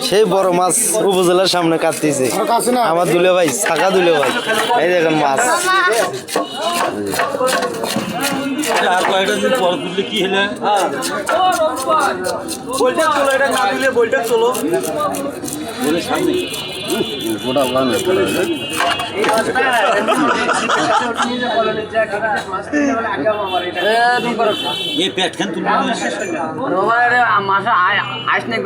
সেই বড় মাছ উপজেলার সামনে কাটতেছে আমার দুলে ভাই ছাকা দুলে ভাই এই দেখেন মাছ কি হলে বলটা চলো এটা না দিলে বলটা চলো বলে সামনে ये पेट खान तुम मासा आइस नहीं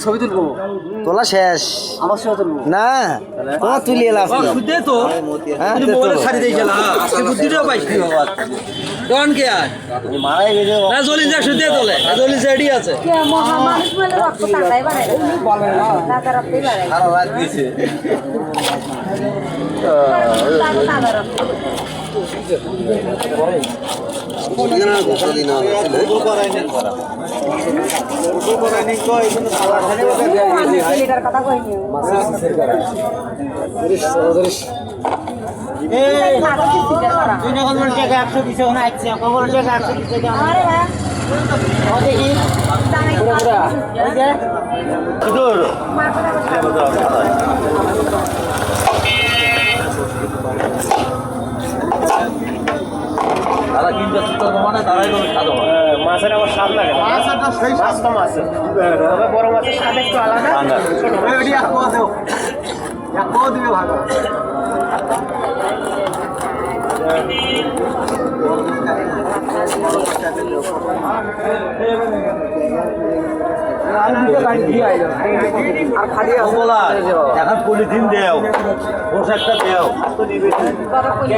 ছবি তুলবো তোলা শেষ আমার ছবি তুলবো না তোমার তুলিয়ে লাভ কি? दे तो হ্যাঁ, तुम দে তো। मोबाइल सारी दे चला आज बुद्धि पाइस कौन क्या মারাই গেছে না জলি যা শুতে তোলে জলি রেডি আছে মানুষ মেলে রক্ত টাকাই বাড়ায় টাকা রক্তই বাড়ায় সারা রাত দিছে টাকা রক্ত ছেলেটার কথা কইনি তুই যখন বলছে 100 দিছে ওখানে আইছে কখন বলছে 100 দিছে আরে ভাই ও দেখি ওই যে তারা কিন্তু সুতরাং মানে তারাই করে খাওয়া মাছের আমার স্বাদ লাগে মাছটা সেই স্বাদটা মাছ তবে বড় মাছের স্বাদ একটু আলাদা ছোট মাছ এটি এক পোয়া দাও এক পোয়া দিবে ভালো আর খালি বলা এখন পলিথিন দেও পোশাকটা দেও তো নিবে বড় কই